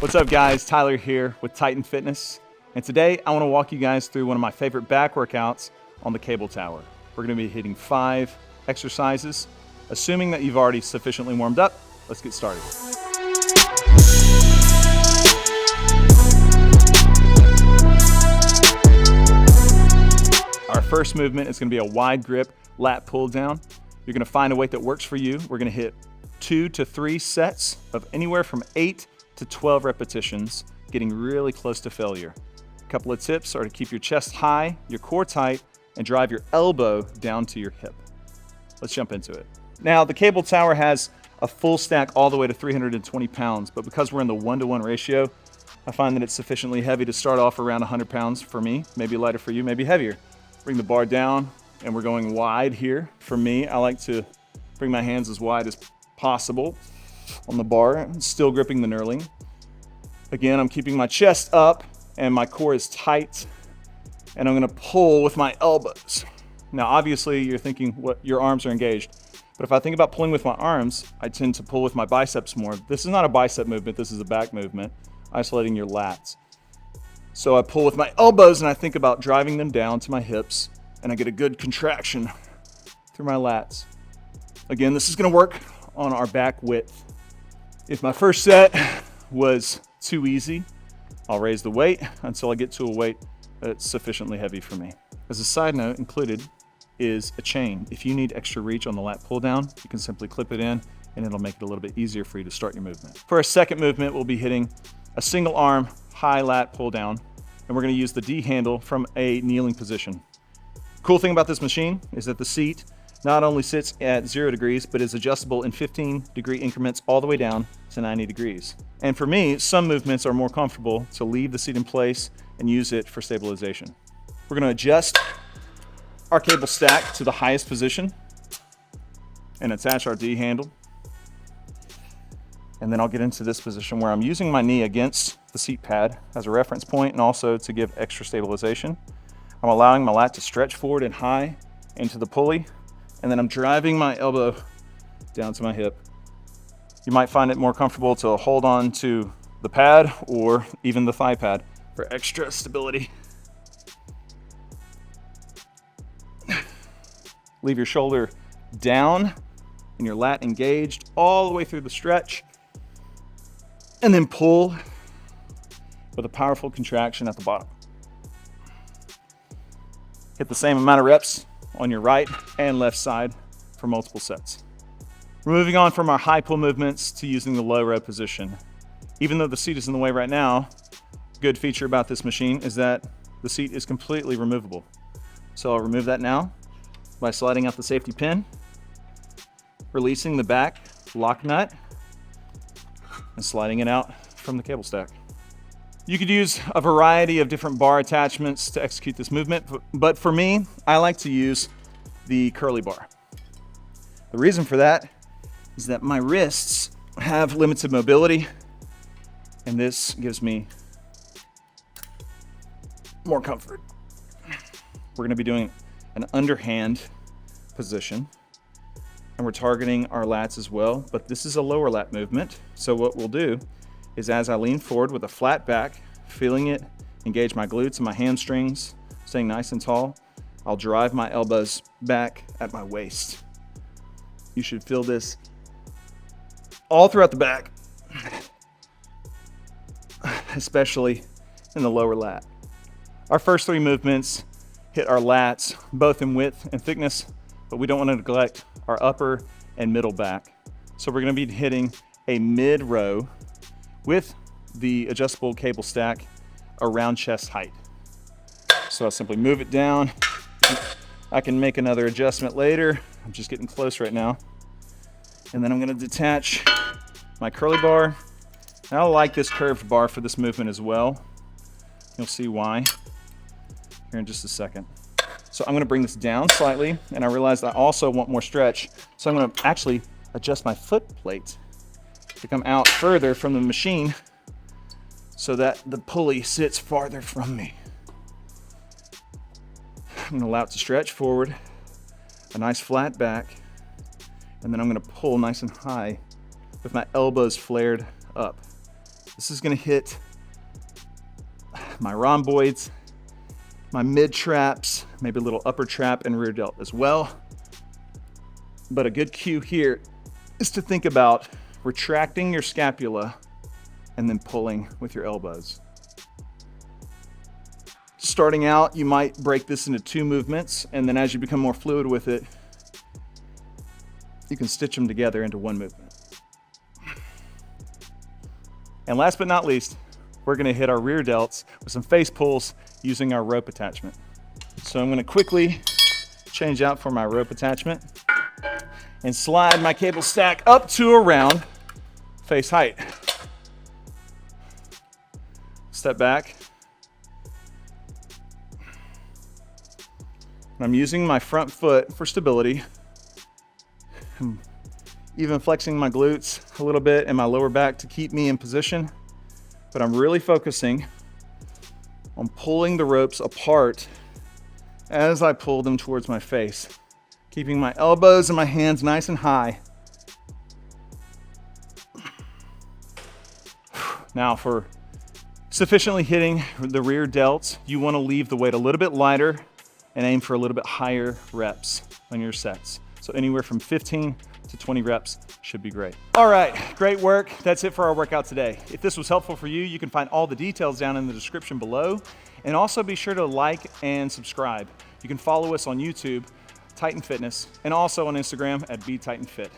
What's up guys, Tyler here with Titan Fitness. And today I want to walk you guys through one of my favorite back workouts on the cable tower. We're going to be hitting 5 exercises. Assuming that you've already sufficiently warmed up, let's get started. Our first movement is going to be a wide grip lat pull down. You're going to find a weight that works for you. We're going to hit 2 to 3 sets of anywhere from 8 to 12 repetitions, getting really close to failure. A couple of tips are to keep your chest high, your core tight, and drive your elbow down to your hip. Let's jump into it. Now, the cable tower has a full stack all the way to 320 pounds, but because we're in the 1-to-1 ratio, I find that it's sufficiently heavy to start off around 100 pounds for me, maybe lighter for you, maybe heavier. Bring the bar down, and we're going wide here. For me, I like to bring my hands as wide as possible on the bar, still gripping the knurling. Again, I'm keeping my chest up and my core is tight, and I'm gonna pull with my elbows. Now, obviously, you're thinking what your arms are engaged, but if I think about pulling with my arms, I tend to pull with my biceps more. This is not a bicep movement, this is a back movement, isolating your lats. So I pull with my elbows and I think about driving them down to my hips, and I get a good contraction through my lats. Again, this is gonna work on our back width. If my first set was too easy, I'll raise the weight until I get to a weight that's sufficiently heavy for me. As a side note, included is a chain. If you need extra reach on the lat pull down, you can simply clip it in and it'll make it a little bit easier for you to start your movement. For our second movement, we'll be hitting a single arm high lat pull down, and we're gonna use the D handle from a kneeling position. Cool thing about this machine is that the seat not only sits at 0 degrees, but is adjustable in 15-degree increments all the way down to 90 degrees. And for me, some movements are more comfortable to leave the seat in place and use it for stabilization. We're gonna adjust our cable stack to the highest position and attach our D handle. And then I'll get into this position where I'm using my knee against the seat pad as a reference point and also to give extra stabilization. I'm allowing my lat to stretch forward and high into the pulley, and then I'm driving my elbow down to my hip. You might find it more comfortable to hold on to the pad or even the thigh pad for extra stability. Leave your shoulder down and your lat engaged all the way through the stretch, and then pull with a powerful contraction at the bottom. Hit the same amount of reps on your right and left side for multiple sets. We're moving on from our high pull movements to using the low row position. Even though the seat is in the way right now, a good feature about this machine is that the seat is completely removable. So I'll remove that now by sliding out the safety pin, releasing the back lock nut, and sliding it out from the cable stack. You could use a variety of different bar attachments to execute this movement, but for me, I like to use the curly bar. The reason for that is that my wrists have limited mobility, and this gives me more comfort. We're gonna be doing an underhand position, and we're targeting our lats as well, but this is a lower lat movement. So what we'll do is, as I lean forward with a flat back, feeling it engage my glutes and my hamstrings, staying nice and tall, I'll drive my elbows back at my waist. You should feel this all throughout the back, especially in the lower lat. Our first 3 movements hit our lats, both in width and thickness, but we don't want to neglect our upper and middle back. So we're going to be hitting a mid row with the adjustable cable stack around chest height. So I'll simply move it down. I can make another adjustment later. I'm just getting close right now. And then I'm gonna detach my curly bar. And I like this curved bar for this movement as well. You'll see why here in just a second. So I'm gonna bring this down slightly, and I realized I also want more stretch. So I'm gonna actually adjust my foot plate to come out further from the machine so that the pulley sits farther from me. I'm gonna allow it to stretch forward, a nice flat back, and then I'm gonna pull nice and high with my elbows flared up. This is gonna hit my rhomboids, my mid traps, maybe a little upper trap and rear delt as well. But a good cue here is to think about retracting your scapula and then pulling with your elbows. Starting out, you might break this into 2 movements, and then as you become more fluid with it, you can stitch them together into 1 movement. And last but not least, we're gonna hit our rear delts with some face pulls using our rope attachment. So I'm gonna quickly change out for my rope attachment and slide my cable stack up to around face height. Step back. I'm using my front foot for stability. I'm even flexing my glutes a little bit and my lower back to keep me in position. But I'm really focusing on pulling the ropes apart as I pull them towards my face, keeping my elbows and my hands nice and high. Now for sufficiently hitting the rear delts, you want to leave the weight a little bit lighter and aim for a little bit higher reps on your sets. So anywhere from 15 to 20 reps should be great. All right, great work. That's it for our workout today. If this was helpful for you, you can find all the details down in the description below. And also be sure to like and subscribe. You can follow us on YouTube, Titan Fitness, and also on Instagram at BeTitanFit.